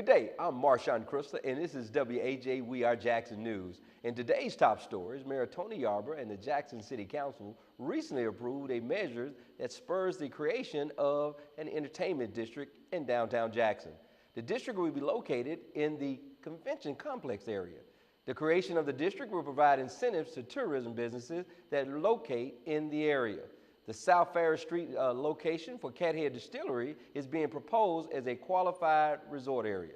Good day, I'm Marshawn Crystal, and this is WAJ We Are Jackson News. In today's top stories, Mayor Tony Yarber and the Jackson City Council recently approved a measure that spurs the creation of an entertainment district in downtown Jackson. The district will be located in the convention complex area. The creation of the district will provide incentives to tourism businesses that locate in the area. The South Ferry Street location for Cathead Distillery is being proposed as a qualified resort area.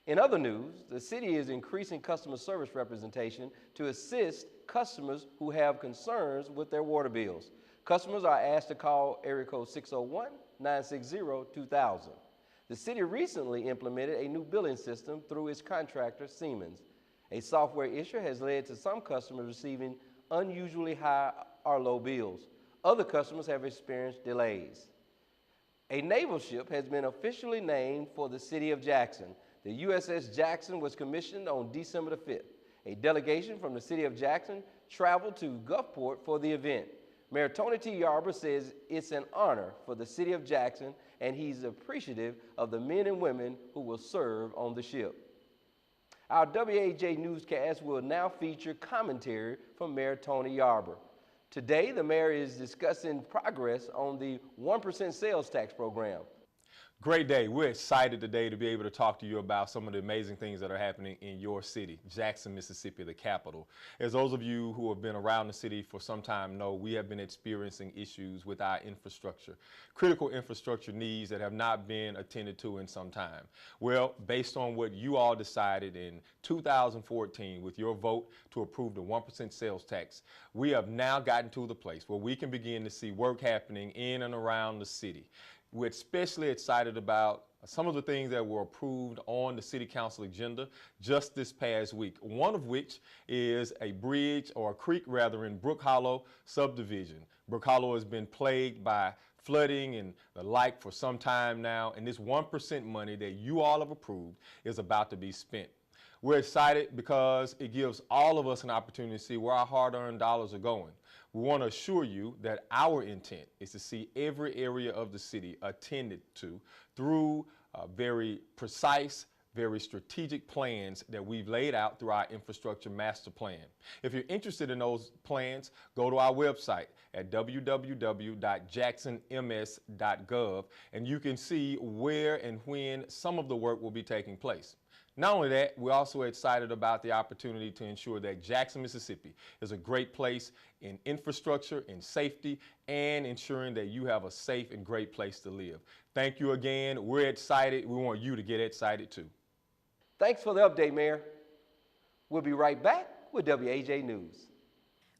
In other news, the city is increasing customer service representation to assist customers who have concerns with their water bills. Customers are asked to call area code 601-960-2000. The city recently implemented a new billing system through its contractor, Siemens. A software issue has led to some customers receiving unusually high or low bills. Other customers have experienced delays. A naval ship has been officially named for the city of Jackson. The USS Jackson was commissioned on December the 5th. A delegation from the city of Jackson traveled to Gulfport for the event. Mayor Tony T. Yarber says it's an honor for the city of Jackson, and he's appreciative of the men and women who will serve on the ship. Our WAJ newscast will now feature commentary from Mayor Tony Yarber. Today, the mayor is discussing progress on the 1% sales tax program. Great day. We're excited today to be able to talk to you about some of the amazing things that are happening in your city, Jackson, Mississippi, the capital. As those of you who have been around the city for some time know, we have been experiencing issues with our infrastructure, critical infrastructure needs that have not been attended to in some time. Well, based on what you all decided in 2014 with your vote to approve the 1% sales tax, we have now gotten to the place where we can begin to see work happening in and around the city. We're especially excited about some of the things that were approved on the City Council agenda just this past week, one of which is a bridge, or a creek rather, in Brook Hollow subdivision. Brook Hollow has been plagued by flooding and the like for some time now, and this 1% money that you all have approved is about to be spent. We're excited because it gives all of us an opportunity to see where our hard-earned dollars are going. We want to assure you that our intent is to see every area of the city attended to through very precise, very strategic plans that we've laid out through our infrastructure master plan. If you're interested in those plans, go to our website at www.jacksonms.gov, and you can see where and when some of the work will be taking place. Not only that, we're also excited about the opportunity to ensure that Jackson, Mississippi is a great place in infrastructure, in safety, and ensuring that you have a safe and great place to live. Thank you again. We're excited. We want you to get excited too. Thanks for the update, Mayor. We'll be right back with WAJ News.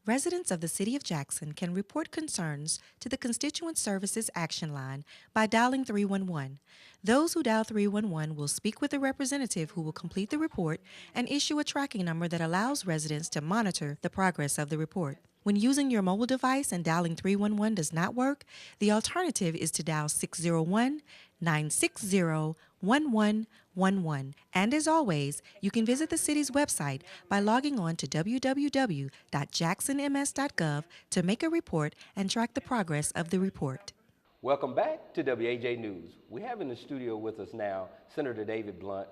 Residents of the City of Jackson can report concerns to the Constituent Services Action Line by dialing 311. Those who dial 311 will speak with a representative who will complete the report and issue a tracking number that allows residents to monitor the progress of the report. When using your mobile device and dialing 311 does not work, the alternative is to dial 601-960-1111. And as always, you can visit the city's website by logging on to www.jacksonms.gov to make a report and track the progress of the report. Welcome back to WAJ News. We have in the studio with us now Senator David Blunt,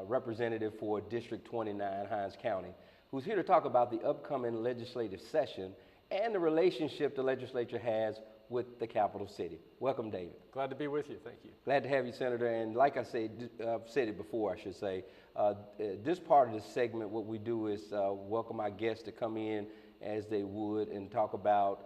representative for District 29, Hinds County, who's here to talk about the upcoming legislative session and the relationship the legislature has with the capital city. Welcome, David. Glad to be with you. Thank you. Glad to have you, Senator. And like I said, I've said it before, I should say, this part of the segment, what we do is welcome our guests to come in as they would and talk about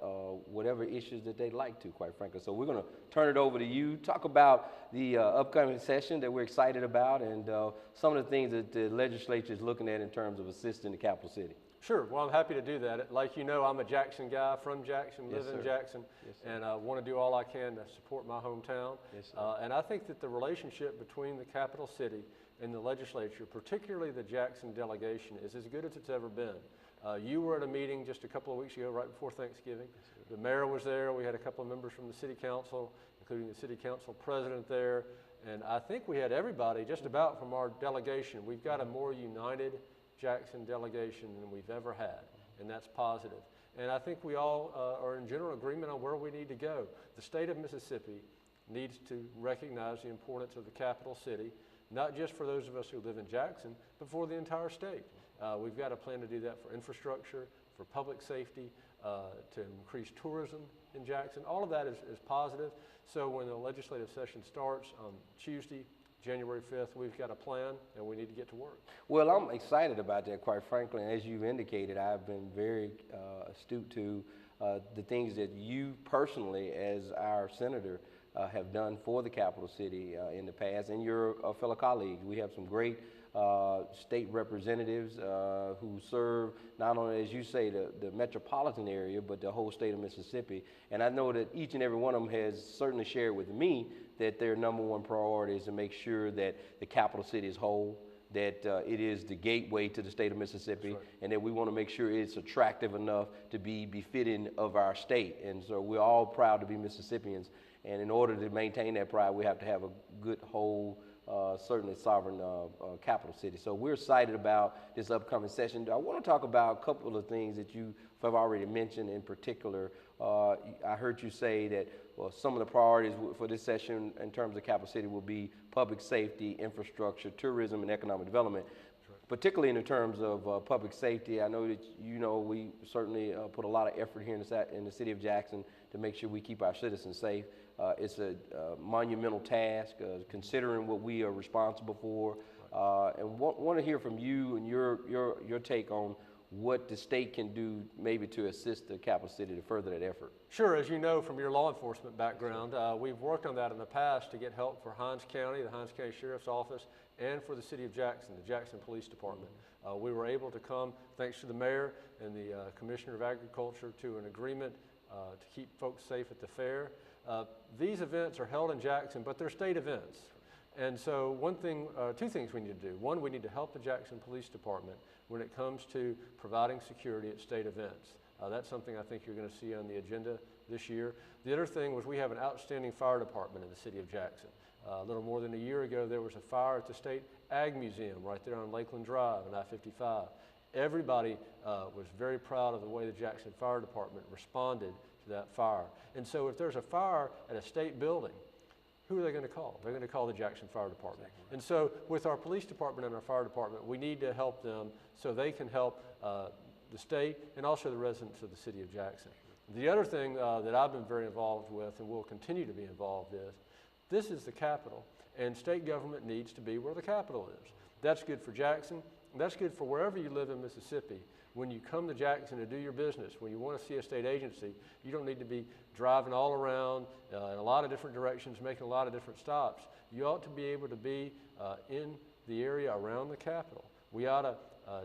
whatever issues that they'd like to, quite frankly. So we're going to turn it over to you, talk about the upcoming session that we're excited about and some of the things that the legislature is looking at in terms of assisting the capital city. Sure. Well, I'm happy to do that. Like you know, I'm a Jackson guy, from Jackson, Yes, live in sir. Jackson, Yes, sir. and I want to do all I can to support my hometown. Yes, sir. And I think that the relationship between the capital city and the legislature, particularly the Jackson delegation, is as good as it's ever been. You were at a meeting just a couple of weeks ago, right before Thanksgiving. The mayor was there. We had a couple of members from the city council, including the city council president there. And I think we had everybody just about from our delegation. We've got a more united Jackson delegation than we've ever had, and that's positive. And I think we all are in general agreement on where we need to go. The state of Mississippi needs to recognize the importance of the capital city, not just for those of us who live in Jackson, but for the entire state. We've got a plan to do that for infrastructure, for public safety, to increase tourism in Jackson. All of that is positive. So when the legislative session starts on Tuesday, January 5th, we've got a plan and we need to get to work. Well, I'm excited about that, quite frankly. And as you've indicated, I've been very astute to the things that you personally, as our senator, have done for the capital city in the past, and your fellow colleagues. We have some great state representatives who serve not only, as you say, the metropolitan area, but the whole state of Mississippi. And I know that each and every one of them has certainly shared with me that their #1 priority is to make sure that the capital city is whole, that it is the gateway to the state of Mississippi, right, and that we want to make sure it's attractive enough to be befitting of our state. And so we're all proud to be Mississippians, and in order to maintain that pride, we have to have a good whole, certainly sovereign capital city. So we're excited about this upcoming session. I want to talk about a couple of things that you have already mentioned. In particular, I heard you say that some of the priorities for this session in terms of capital city will be public safety, infrastructure, tourism, and economic development. Particularly in the terms of public safety, I know that we certainly put a lot of effort here in the city of Jackson to make sure we keep our citizens safe. It's a monumental task, considering what we are responsible for, and want to hear from you and your take on what the state can do maybe to assist the capital city to further that effort. Sure, as you know from your law enforcement background, we've worked on that in the past to get help for Hinds County, the Hinds County Sheriff's Office, and for the city of Jackson, the Jackson Police Department. We were able to come, thanks to the mayor and the Commissioner of Agriculture, to an agreement to keep folks safe at the fair. These events are held in Jackson, but they're state events. And so two things we need to do. One, we need to help the Jackson Police Department when it comes to providing security at state events. That's something I think you're going to see on the agenda this year. The other thing was we have an outstanding fire department in the city of Jackson. A little more than a year ago, there was a fire at the State Ag Museum right there on Lakeland Drive and I-55. Everybody was very proud of the way the Jackson Fire Department responded to that fire. And so if there's a fire at a state building, who are they going to call? They're going to call the Jackson Fire Department. Exactly. And so with our police department and our fire department, we need to help them so they can help the state and also the residents of the city of Jackson. The other thing that I've been very involved with and will continue to be involved is, this is the capital, and state government needs to be where the capital is. That's good for Jackson, and that's good for wherever you live in Mississippi. When you come to Jackson to do your business, when you want to see a state agency, you don't need to be driving all around in a lot of different directions, making a lot of different stops. You ought to be able to be in the area around the capital. We ought to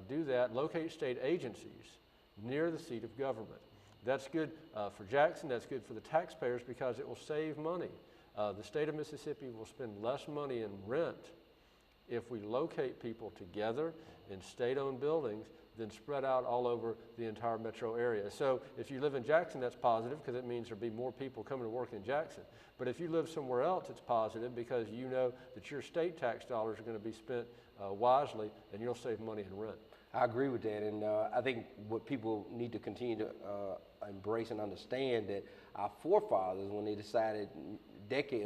do that, locate state agencies near the seat of government. That's good for Jackson, that's good for the taxpayers because it will save money. The state of Mississippi will spend less money in rent if we locate people together in state-owned buildings than spread out all over the entire metro area. So if you live in Jackson, that's positive because it means there'll be more people coming to work in Jackson. But if you live somewhere else, it's positive because you know that your state tax dollars are going to be spent wisely and you'll save money in rent. I agree with that, and I think what people need to continue to embrace and understand that our forefathers, when they decided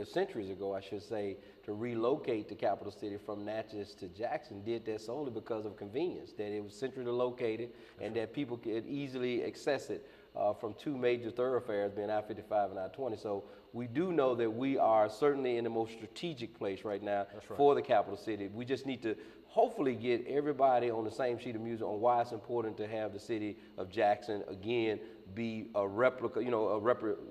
centuries ago, I should say, to relocate the capital city from Natchez to Jackson, did that solely because of convenience, that it was centrally located and that people could easily access it from two major thoroughfares, being I-55 and I-20. So we do know that we are certainly in the most strategic place right now for the capital city. We just need to hopefully get everybody on the same sheet of music on why it's important to have the city of Jackson, again, be a replica,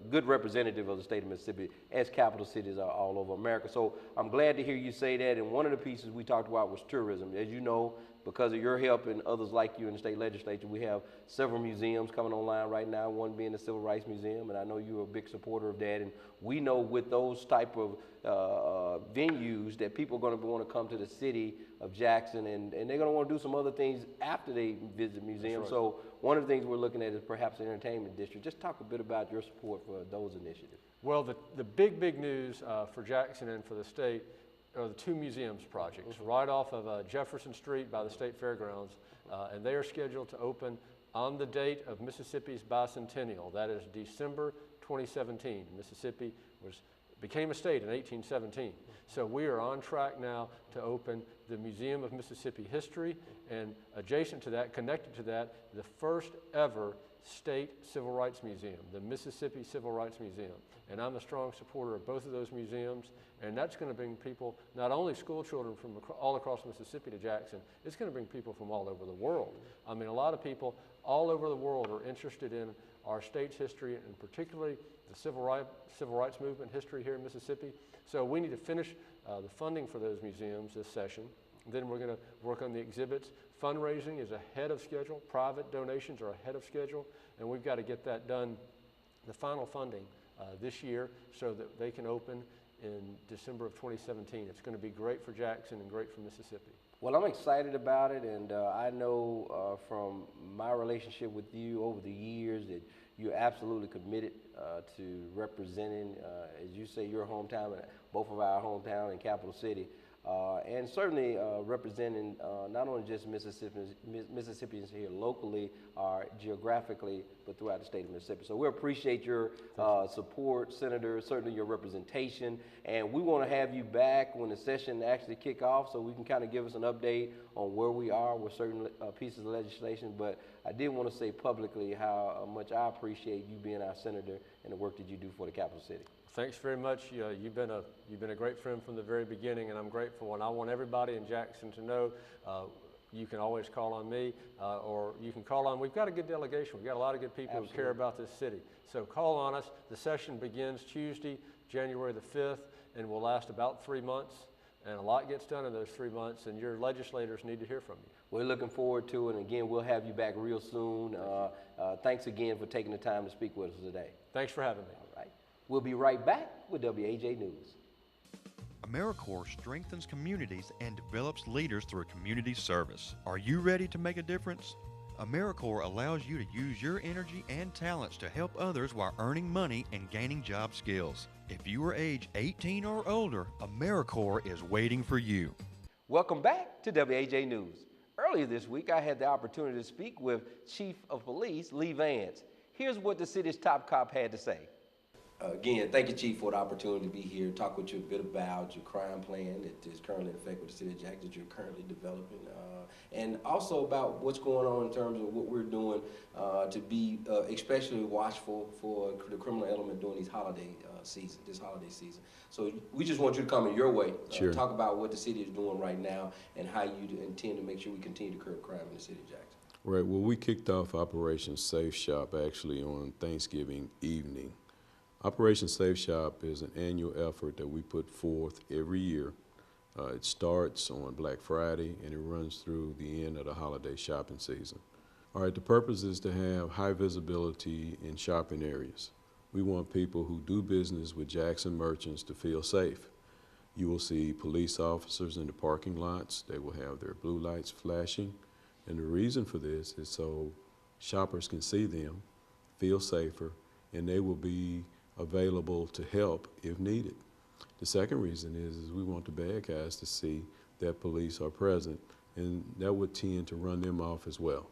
good representative of the state of Mississippi, as capital cities are all over America. So I'm glad to hear you say that. And one of the pieces we talked about was tourism. As you know, because of your help and others like you in the state legislature, we have several museums coming online right now, one being the Civil Rights Museum, and I know you're a big supporter of that. And we know with those type of venues that people are going to want to come to the city of Jackson, and they're going to want to do some other things after they visit museums. Right. So one of the things we're looking at is perhaps an entertainment district. Just talk a bit about your support for those initiatives. Well, the big news for Jackson and for the state are the two museums projects right off of Jefferson Street by the State Fairgrounds, and they are scheduled to open on the date of Mississippi's bicentennial. That is December 2017. Mississippi was became a state in 1817. So we are on track now to open the Museum of Mississippi History, and adjacent to that, connected to that, the first ever state civil rights museum, the Mississippi Civil Rights Museum. And I'm a strong supporter of both of those museums, and that's going to bring people, not only school children from all across Mississippi to Jackson, it's going to bring people from all over the world. I mean, a lot of people all over the world are interested in our state's history, and particularly the civil rights movement history here in Mississippi. So we need to finish the funding for those museums this session. Then we're going to work on the exhibits. Fundraising is ahead of schedule. Private donations are ahead of schedule, and we've got to get that done, the final funding this year, so that they can open in December of 2017. It's going to be great for Jackson and great for Mississippi. Well, I'm excited about it, and I know from my relationship with you over the years that you're absolutely committed to representing, as you say, your hometown, and both of our hometown in Capital City, and certainly representing not only just Mississippians here locally or geographically, but throughout the state of Mississippi. So we appreciate your support, Senator, certainly your representation, and we want to have you back when the session actually kick off so we can kind of give us an update on where we are with certain pieces of legislation. But I did want to say publicly how much I appreciate you being our senator and the work that you do for the capital city. Thanks very much. You've been a great friend from the very beginning, and I'm grateful. And I want everybody in Jackson to know you can always call on me, or you can call on. We've got a good delegation. We've got a lot of good people Absolutely. Who care about this city. So call on us. The session begins Tuesday, January the 5th, and will last about 3 months. And a lot gets done in those 3 months, and your legislators need to hear from you. We're looking forward to it, and again, we'll have you back real soon. Thanks again for taking the time to speak with us today. Thanks for having me. All right. We'll be right back with WAJ News. AmeriCorps strengthens communities and develops leaders through community service. Are you ready to make a difference? AmeriCorps allows you to use your energy and talents to help others while earning money and gaining job skills. If you are age 18 or older, AmeriCorps is waiting for you. Welcome back to WAJ News. Earlier this week, I had the opportunity to speak with Chief of Police Lee Vance. Here's what the city's top cop had to say. Again, thank you, Chief, for the opportunity to be here, talk with you a bit about your crime plan that is currently in effect with the city of Jackson that you're currently developing, and also about what's going on in terms of what we're doing to be especially watchful for the criminal element during this holiday season. So we just want you to come in your way, Sure. Talk about what the city is doing right now and how you intend to make sure we continue to curb crime in the city of Jackson. Right, well, we kicked off Operation Safe Shop actually on Thanksgiving evening. Operation Safe Shop is an annual effort that we put forth every year. It starts on Black Friday and it runs through the end of the holiday shopping season. All right, the purpose is to have high visibility in shopping areas. We want people who do business with Jackson merchants to feel safe. You will see police officers in the parking lots. They will have their blue lights flashing. And the reason for this is so shoppers can see them, feel safer, and they will be available to help if needed. The second reason is we want the bad guys to see that police are present, and that would tend to run them off as well.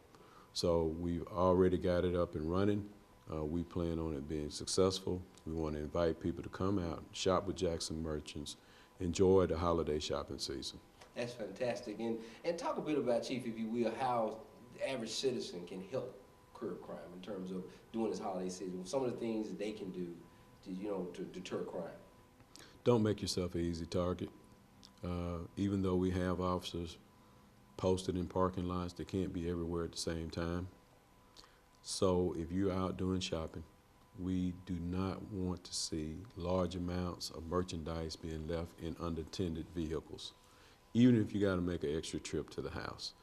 So we've already got it up and running. We plan on it being successful. We want to invite people to come out, shop with Jackson merchants, enjoy the holiday shopping season. That's fantastic. And talk a bit about, Chief, if you will, how the average citizen can help curb crime in terms of during this holiday season, some of the things that they can do to deter crime. Don't make yourself an easy target. Even though we have officers posted in parking lots, they can't be everywhere at the same time. So if you're out doing shopping, we do not want to see large amounts of merchandise being left in unattended vehicles, even if you got to make an extra trip to the house.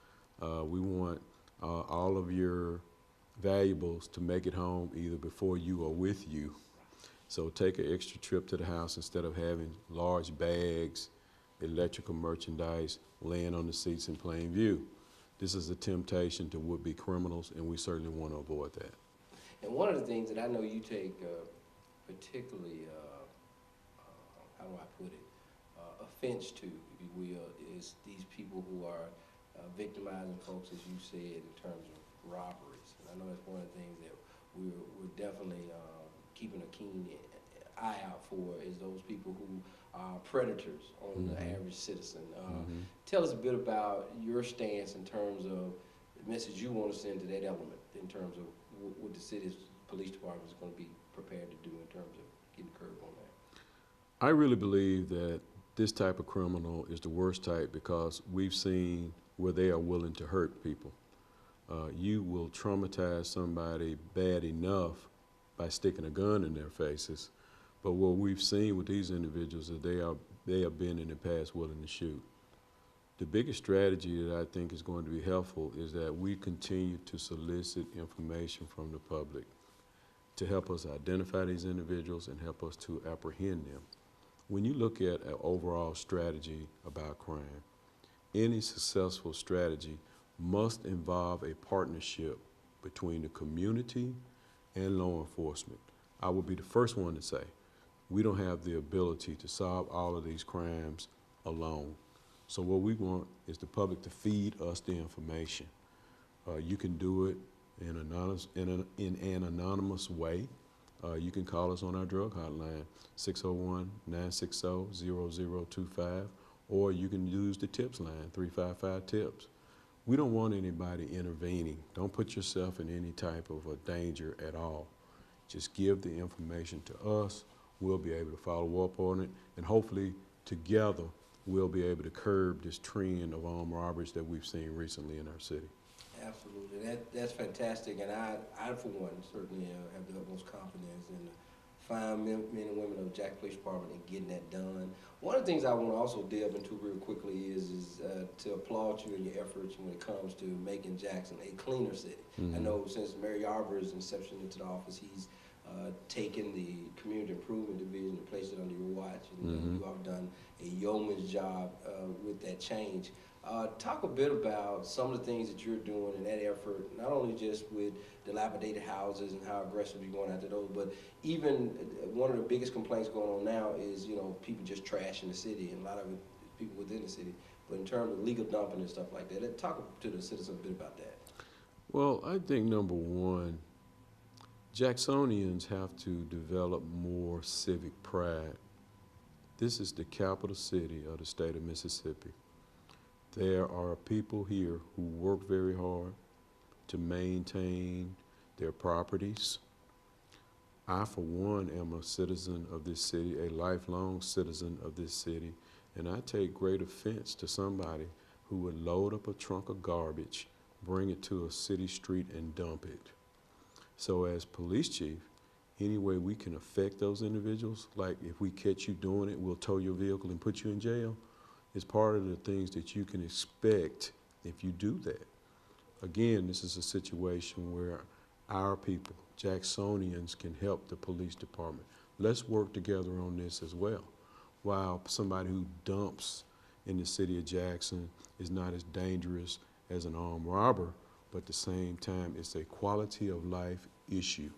We want all of your valuables to make it home either before you or with you. So take an extra trip to the house instead of having large bags, electrical merchandise laying on the seats in plain view. This is a temptation to would-be criminals, and we certainly want to avoid that. And one of the things that I know you take particularly, how do I put it, offense to, if you will, is these people who are victimizing folks, as you said, in terms of robberies. And I know that's one of the things that we're definitely keeping a keen eye out for is those people who are predators on the average citizen. Tell us a bit about your stance in terms of the message you want to send to that element in terms of what the city's police department is going to be prepared to do in terms of getting curb on that. I really believe that this type of criminal is the worst type because we've seen where they are willing to hurt people. You will traumatize somebody bad enough by sticking a gun in their faces, but what we've seen with these individuals is they have been in the past willing to shoot. The biggest strategy that I think is going to be helpful is that we continue to solicit information from the public to help us identify these individuals and help us to apprehend them. When you look at an overall strategy about crime, any successful strategy must involve a partnership between the community and law enforcement. I will be the first one to say, we don't have the ability to solve all of these crimes alone. So what we want is the public to feed us the information. You can do it in an anonymous way. You can call us on our drug hotline, 601-960-0025, or you can use the TIPS line, 355-TIPS. We don't want anybody intervening. Don't put yourself in any type of a danger at all. Just give the information to us. We'll be able to follow up on it, and hopefully together we'll be able to curb this trend of armed robberies that we've seen recently in our city. Absolutely, that's fantastic, and I for one, certainly have the utmost confidence in the fine men and women of Jackson Police Department in getting that done. One of the things I want to also delve into real quickly is to applaud you in your efforts when it comes to making Jackson a cleaner city. I know since Mayor Yarber's inception into the office, he's taken the Community Improvement Division and placed it under your watch, and you have done a yeoman's job with that change. Talk a bit about some of the things that you're doing in that effort, not only just with dilapidated houses and how aggressive you're going after those, but even one of the biggest complaints going on now is, people just trashing the city, and a lot of it is people within the city. But in terms of legal dumping and stuff like that, let's talk to the citizens a bit about that. Well, I think number one, Jacksonians have to develop more civic pride. This is the capital city of the state of Mississippi. There are people here who work very hard to maintain their properties. I, for one, am a citizen of this city, a lifelong citizen of this city, and I take great offense to somebody who would load up a trunk of garbage, bring it to a city street, and dump it. So as police chief, any way we can affect those individuals, like if we catch you doing it, we'll tow your vehicle and put you in jail, is part of the things that you can expect if you do that. Again, this is a situation where our people, Jacksonians, can help the police department. Let's work together on this as well. While somebody who dumps in the city of Jackson is not as dangerous as an armed robber, but at the same time, it's a quality of life issue.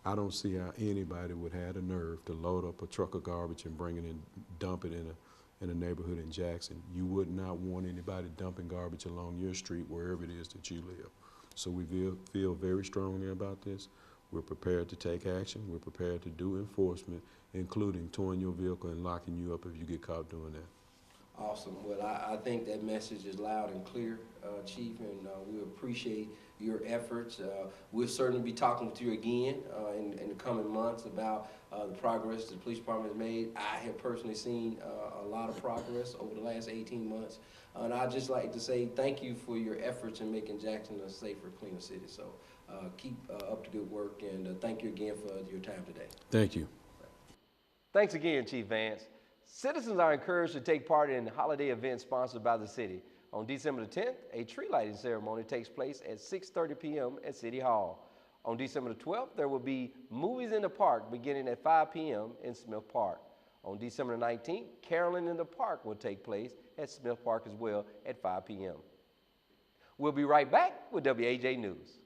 I don't see how anybody would have the nerve to load up a truck of garbage and bring it in, dump it in a neighborhood in Jackson. You would not want anybody dumping garbage along your street, wherever it is that you live. So we feel very strongly about this. We're prepared to take action. We're prepared to do enforcement, including towing your vehicle and locking you up if you get caught doing that. Awesome. Well, I think that message is loud and clear, Chief, and we appreciate your efforts. We'll certainly be talking with you again in the coming months about the progress the police department has made. I have personally seen a lot of progress over the last 18 months, and I'd just like to say thank you for your efforts in making Jackson a safer, cleaner city. So keep up the good work, and thank you again for your time today. Thank you. Thanks again, Chief Vance. Citizens are encouraged to take part in holiday events sponsored by the city. On December the 10th, a tree lighting ceremony takes place at 6:30 p.m. at City Hall. On December the 12th, there will be movies in the park beginning at 5 p.m. in Smith Park. On December the 19th, caroling in the park will take place at Smith Park as well at 5 p.m. We'll be right back with WAJ News.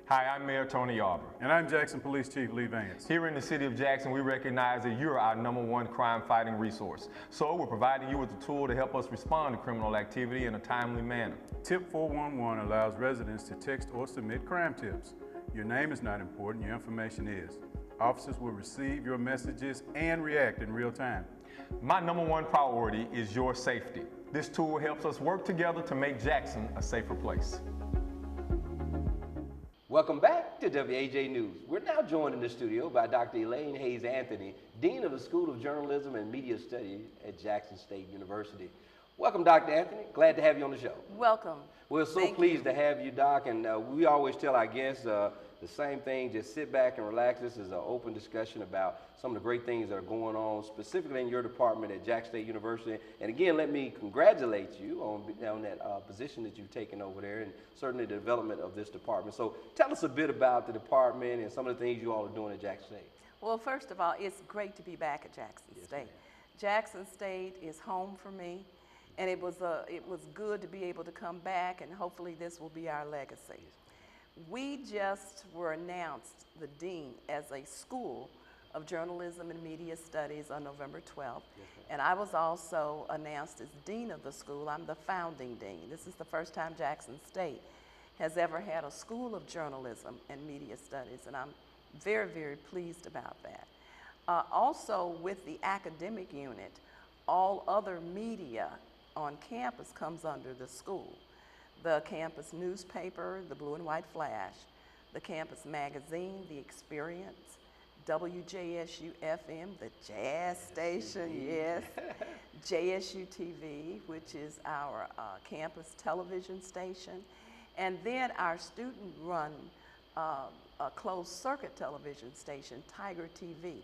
Hi, I'm Mayor Tony Yarber. And I'm Jackson Police Chief Lee Vance. Here in the city of Jackson, we recognize that you're our #1 crime-fighting resource. So we're providing you with a tool to help us respond to criminal activity in a timely manner. Tip 411 allows residents to text or submit crime tips. Your name is not important, your information is. Officers will receive your messages and react in real time. My number one priority is your safety. This tool helps us work together to make Jackson a safer place. Welcome back to WAJ News. We're now joined in the studio by Dr. Elaine Hayes Anthony, Dean of the School of Journalism and Media Studies at Jackson State University. Welcome, Dr. Anthony. Glad to have you on the show. Welcome. We're so pleased to have you, Doc, and we always tell our guests the same thing, just sit back and relax. This is an open discussion about some of the great things that are going on, specifically in your department at Jackson State University. And again, let me congratulate you on that position that you've taken over there, and certainly the development of this department. So tell us a bit about the department and some of the things you all are doing at Jackson State. Well, first of all, it's great to be back at Jackson State. Jackson State is home for me, and it was good to be able to come back, and hopefully this will be our legacy. We just were announced, the dean, as a School of Journalism and Media Studies on November 12th. And I was also announced as dean of the school. I'm the founding dean. This is the first time Jackson State has ever had a School of Journalism and Media Studies, and I'm very, very pleased about that. Also, with the academic unit, all other media on campus comes under the school. The campus newspaper, the Blue and White Flash, the campus magazine, The Experience, WJSU FM, the jazz station, yes, JSU TV, which is our campus television station, and then our student-run closed-circuit television station, Tiger TV,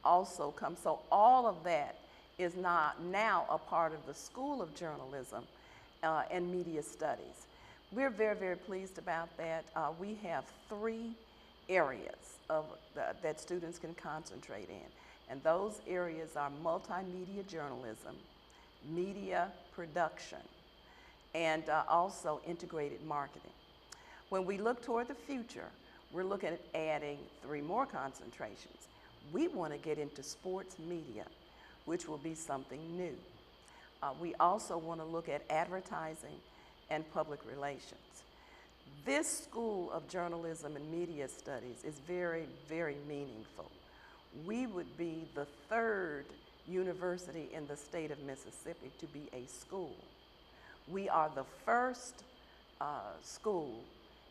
also comes. So all of that is now a part of the School of Journalism and Media Studies. We're very, very pleased about that. We have 3 areas that students can concentrate in, and those areas are multimedia journalism, media production, and also integrated marketing. When we look toward the future, we're looking at adding 3 more concentrations. We want to get into sports media, which will be something new. We also want to look at advertising and public relations. This School of Journalism and Media Studies is very, very meaningful. We would be the 3rd university in the state of Mississippi to be a school. We are the first school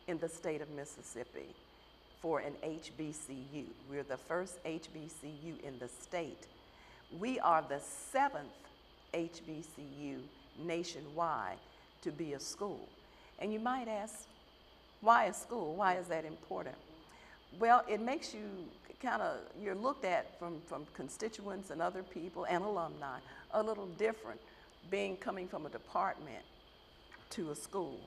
in the state of Mississippi for an HBCU. We're the first HBCU in the state. We are the 7th HBCU nationwide to be a school. And you might ask, why a school? Why is that important? Well, it makes you you're looked at from constituents and other people and alumni a little different, coming from a department to a school.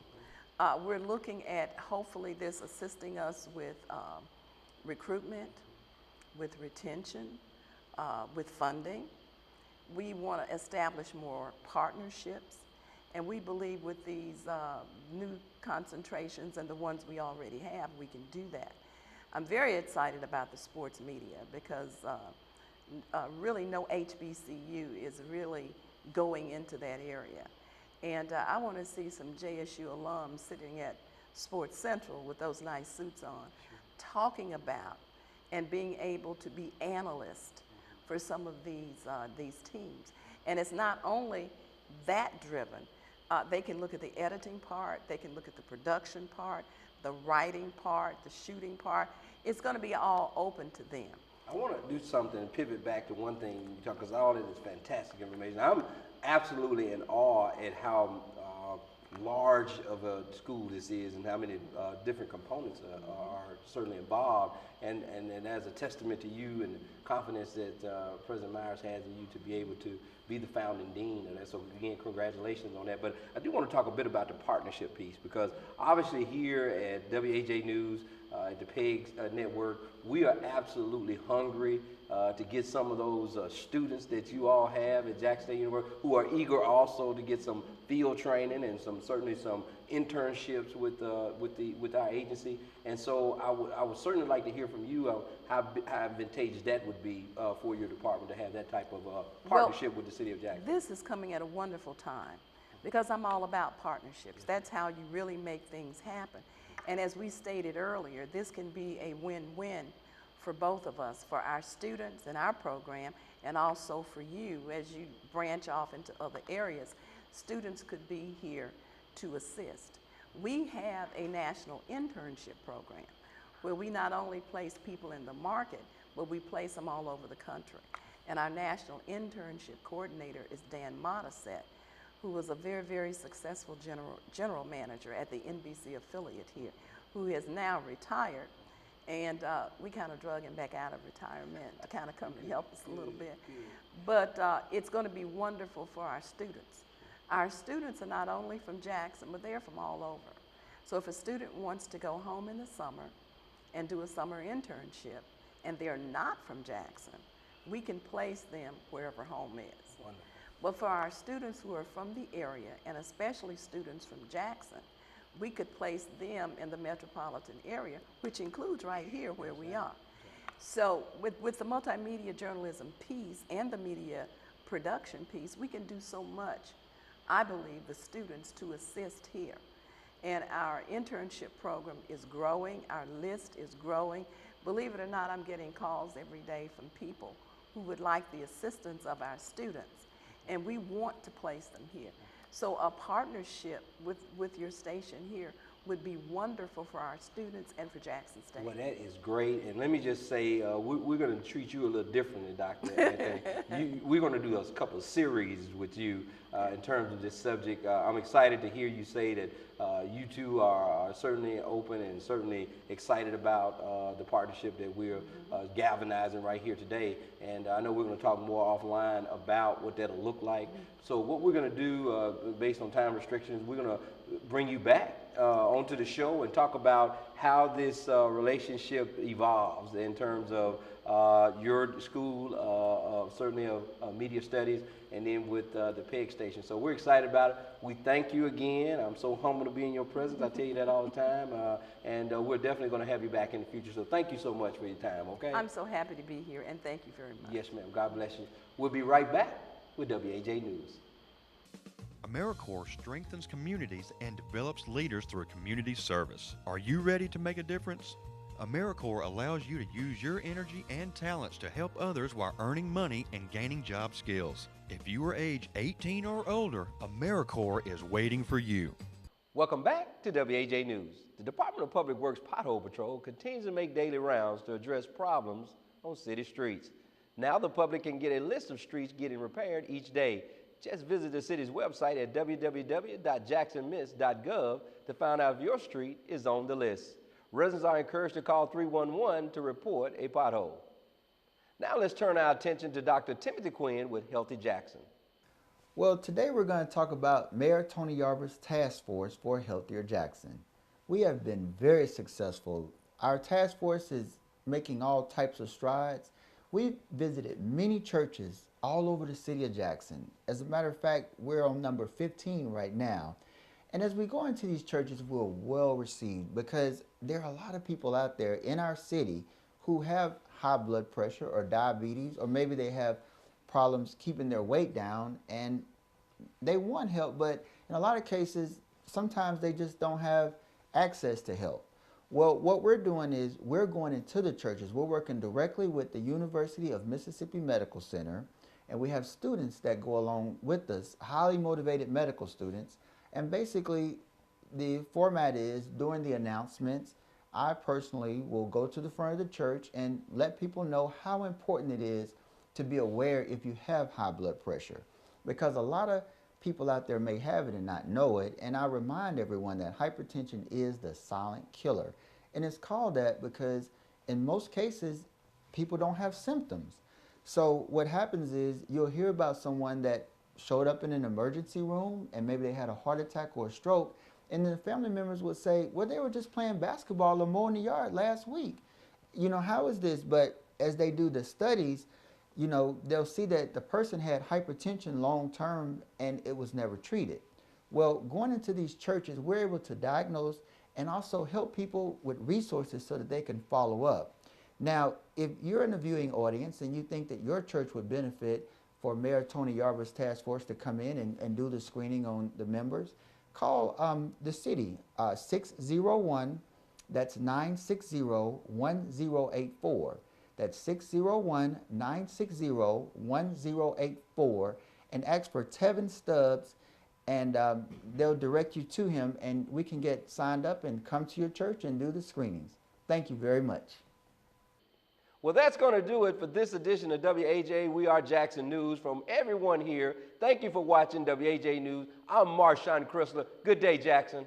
We're looking at hopefully this assisting us with recruitment, with retention, with funding. We want to establish more partnerships, and we believe with these new concentrations and the ones we already have, we can do that. I'm very excited about the sports media because really no HBCU is really going into that area. And I want to see some JSU alums sitting at Sports Central with those nice suits on, talking about and being able to be analysts for some of these teams. And it's not only that driven. They can look at the editing part, they can look at the production part, the writing part, the shooting part. It's going to be all open to them. I want to do something and pivot back to one thing you talk, because all of it is fantastic information. I'm absolutely in awe at how large of a school this is and how many different components are certainly involved, and as a testament to you and the confidence that President Myers has in you to be able to be the founding dean of that. So again, congratulations on that. But I do want to talk a bit about the partnership piece, because obviously here at WAJ News, at the PEGS network, we are absolutely hungry to get some of those students that you all have at Jackson State University who are eager also to get some field training and certainly some internships with our agency. And so I would certainly like to hear from you how advantageous that would be for your department to have that type of partnership with the city of Jackson. This is coming at a wonderful time because I'm all about partnerships. That's how you really make things happen. And as we stated earlier, this can be a win-win for both of us, for our students in our program, and also for you as you branch off into other areas. Students could be here to assist. We have a national internship program where we not only place people in the market, but we place them all over the country. And our national internship coordinator is Dan Modisette, who was a very, very successful general manager at the NBC affiliate here, who has now retired. And we kind of drug him back out of retirement to kind of come and help us a little bit. But it's going to be wonderful for our students. Our students are not only from Jackson, but they're from all over. So if a student wants to go home in the summer and do a summer internship, and they're not from Jackson, we can place them wherever home is. Wonderful. But for our students who are from the area, and especially students from Jackson, we could place them in the metropolitan area, which includes right here where we are. So with the multimedia journalism piece and the media production piece, we can do so much, I believe, the students to assist here. And our internship program is growing, our list is growing. Believe it or not, I'm getting calls every day from people who would like the assistance of our students, and we want to place them here. So a partnership with your station here would be wonderful for our students and for Jackson State. Well, that is great. And let me just say, we're going to treat you a little differently, Dr. We're going to do a couple of series with you in terms of this subject. I'm excited to hear you say that you two are certainly open and certainly excited about the partnership that we're galvanizing right here today. And I know we're going to talk more offline about what that'll look like. So what we're going to do, based on time restrictions, we're going to bring you back onto the show and talk about how this relationship evolves in terms of your school, certainly of media studies, and then with the PEG station. So we're excited about it. We thank you again. I'm so humbled to be in your presence. I tell you that all the time. And we're definitely going to have you back in the future. So thank you so much for your time, okay? I'm so happy to be here, and thank you very much. Yes, ma'am. God bless you. We'll be right back with WAJ News. AmeriCorps strengthens communities and develops leaders through community service. Are you ready to make a difference? AmeriCorps allows you to use your energy and talents to help others while earning money and gaining job skills. If you are age 18 or older, AmeriCorps is waiting for you. Welcome back to WAJ News. The Department of Public Works Pothole Patrol continues to make daily rounds to address problems on city streets. Now the public can get a list of streets getting repaired each day. Just visit the city's website at www.jacksonmiss.gov to find out if your street is on the list. Residents are encouraged to call 311 to report a pothole. Now let's turn our attention to Dr. Timothy Quinn with Healthy Jackson. Well, today we're going to talk about Mayor Tony Yarber's task force for a healthier Jackson. We have been very successful. Our task force is making all types of strides. We've visited many churches all over the city of Jackson. As a matter of fact, we're on number 15 right now. And as we go into these churches, we're well received because there are a lot of people out there in our city who have high blood pressure or diabetes, or maybe they have problems keeping their weight down and they want help, but in a lot of cases, sometimes they just don't have access to help. Well, what we're doing is we're going into the churches. We're working directly with the University of Mississippi Medical Center, and we have students that go along with us, highly motivated medical students. And basically, the format is during the announcements, I personally will go to the front of the church and let people know how important it is to be aware if you have high blood pressure. Because a lot of people out there may have it and not know it. And I remind everyone that hypertension is the silent killer. And it's called that because in most cases, people don't have symptoms. So what happens is you'll hear about someone that showed up in an emergency room and maybe they had a heart attack or a stroke, and then the family members would say, well, they were just playing basketball or mowing the yard last week. You know, how is this? But as they do the studies, you know, they'll see that the person had hypertension long term and it was never treated. Well, going into these churches, we're able to diagnose and also help people with resources so that they can follow up. Now, if you're in the viewing audience and you think that your church would benefit for Mayor Tony Yarber's task force to come in and do the screening on the members, call the city, 601, that's 960-1084. That's 601-960-1084, and ask for Tevin Stubbs, and they'll direct you to him, and we can get signed up and come to your church and do the screenings. Thank you very much. Well, that's going to do it for this edition of WAJ We Are Jackson News. From everyone here, thank you for watching WAJ News. I'm Marshawn Chrysler. Good day, Jackson.